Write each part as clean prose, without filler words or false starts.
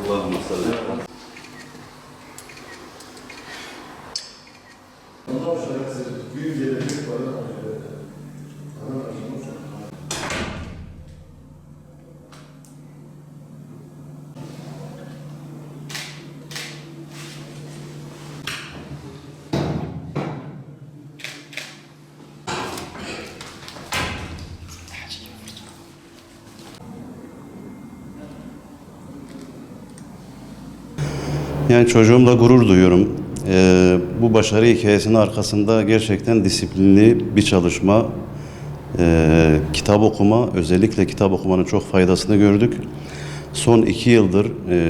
Allah'ım sallallahu. Yani çocuğumla gurur duyuyorum. Bu başarı hikayesinin arkasında gerçekten disiplinli bir çalışma, kitap okuma, özellikle kitap okumanın çok faydasını gördük. Son 2 yıldır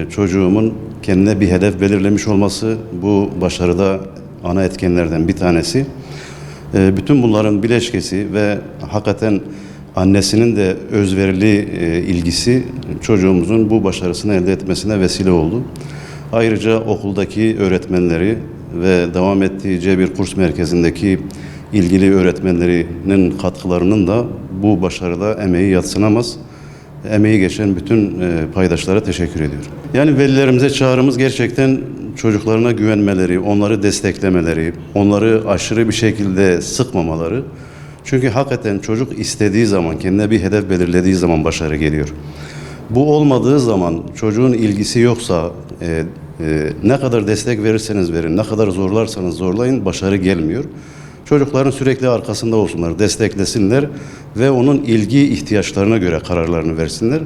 çocuğumun kendine bir hedef belirlemiş olması bu başarıda ana etkenlerden bir tanesi. Bütün bunların bileşkesi ve hakikaten annesinin de özverili ilgisi çocuğumuzun bu başarısını elde etmesine vesile oldu. Ayrıca okuldaki öğretmenleri ve devam ettiği C1 kurs merkezindeki ilgili öğretmenlerinin katkılarının da bu başarıda emeği yadsınamaz. Emeği geçen bütün paydaşlara teşekkür ediyorum. Yani velilerimize çağrımız gerçekten çocuklarına güvenmeleri, onları desteklemeleri, onları aşırı bir şekilde sıkmamaları. Çünkü hakikaten çocuk istediği zaman, kendine bir hedef belirlediği zaman başarı geliyor. Bu olmadığı zaman, çocuğun ilgisi yoksa, ne kadar destek verirseniz verin, ne kadar zorlarsanız zorlayın, başarı gelmiyor. Çocukların sürekli arkasında olsunlar, desteklesinler ve onun ilgi ihtiyaçlarına göre kararlarını versinler.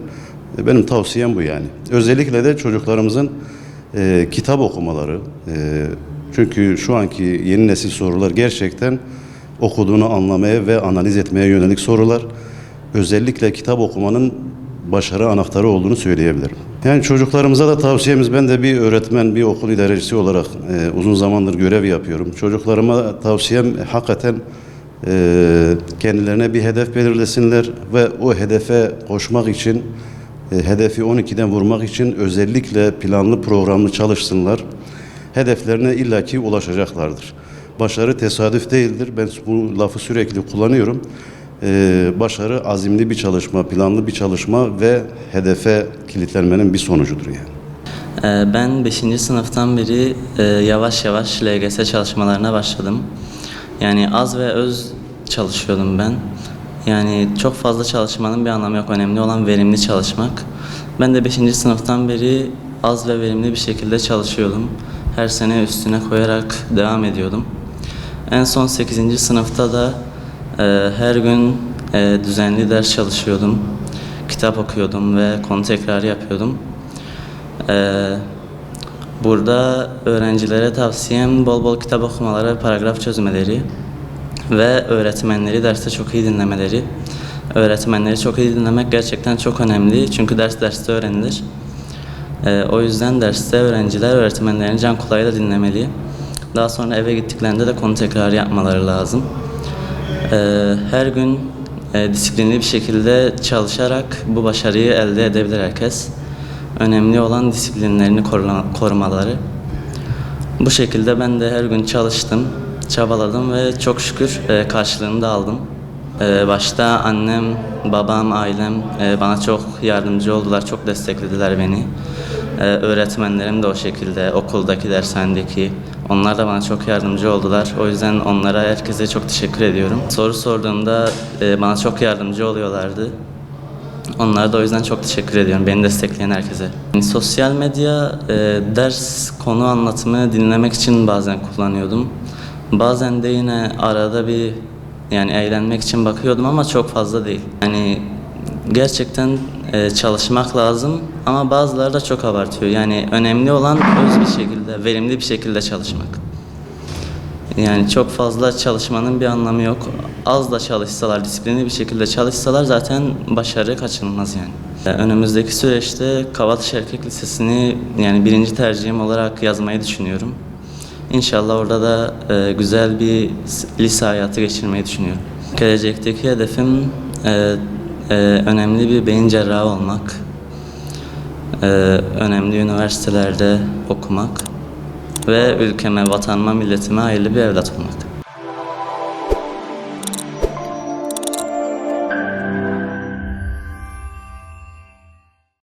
Benim tavsiyem bu yani. Özellikle de çocuklarımızın kitap okumaları. Çünkü şu anki yeni nesil sorular gerçekten okuduğunu anlamaya ve analiz etmeye yönelik sorular. Özellikle kitap okumanın başarı anahtarı olduğunu söyleyebilirim. Yani çocuklarımıza da tavsiyemiz, ben de bir öğretmen, bir okul idarecisi olarak uzun zamandır görev yapıyorum. Çocuklarıma tavsiyem hakikaten kendilerine bir hedef belirlesinler ve o hedefe koşmak için, hedefi 12'den vurmak için özellikle planlı programlı çalışsınlar. Hedeflerine illaki ulaşacaklardır. Başarı tesadüf değildir. Ben bu lafı sürekli kullanıyorum. Başarı azimli bir çalışma, planlı bir çalışma ve hedefe kilitlenmenin bir sonucudur yani. Ben 5. sınıftan beri yavaş yavaş LGS çalışmalarına başladım. Yani az ve öz çalışıyordum ben. Yani çok fazla çalışmanın bir anlamı yok. Önemli olan verimli çalışmak. Ben de 5. sınıftan beri az ve verimli bir şekilde çalışıyordum. Her sene üstüne koyarak devam ediyordum. En son 8. sınıfta da her gün düzenli ders çalışıyordum. Kitap okuyordum ve konu tekrarı yapıyordum. Burada öğrencilere tavsiyem bol bol kitap okumaları ve paragraf çözmeleri ve öğretmenleri derste çok iyi dinlemeleri. Öğretmenleri çok iyi dinlemek gerçekten çok önemli çünkü ders derste öğrenilir. O yüzden derste öğrenciler öğretmenlerini can kulağıyla dinlemeli. Daha sonra eve gittiklerinde de konu tekrarı yapmaları lazım. Her gün disiplinli bir şekilde çalışarak bu başarıyı elde edebilir herkes. Önemli olan disiplinlerini korumaları. Bu şekilde ben de her gün çalıştım, çabaladım ve çok şükür karşılığını da aldım. Başta annem, babam, ailem bana çok yardımcı oldular, çok desteklediler beni. Öğretmenlerim de o şekilde, okuldaki, dershanedeki, onlar da bana çok yardımcı oldular. O yüzden onlara, herkese çok teşekkür ediyorum. Soru sorduğumda bana çok yardımcı oluyorlardı. Onlara da o yüzden çok teşekkür ediyorum, beni destekleyen herkese. Sosyal medya ders konu anlatımı dinlemek için bazen kullanıyordum. Bazen de yine arada bir eğlenmek için bakıyordum ama çok fazla değil. Yani gerçekten çalışmak lazım ama bazıları da çok abartıyor. Yani önemli olan öz bir şekilde, verimli bir şekilde çalışmak. Yani çok fazla çalışmanın bir anlamı yok. Az da çalışsalar, disiplinli bir şekilde çalışsalar zaten başarı kaçınılmaz yani. Önümüzdeki süreçte Kavataş Erkek Lisesi'ni 1. tercihim olarak yazmayı düşünüyorum. İnşallah orada da güzel bir lise hayatı geçirmeyi düşünüyorum. Gelecekteki hedefim önemli bir beyin cerrahı olmak, önemli üniversitelerde okumak ve ülkeme, vatanıma, milletime hayırlı bir evlat olmak.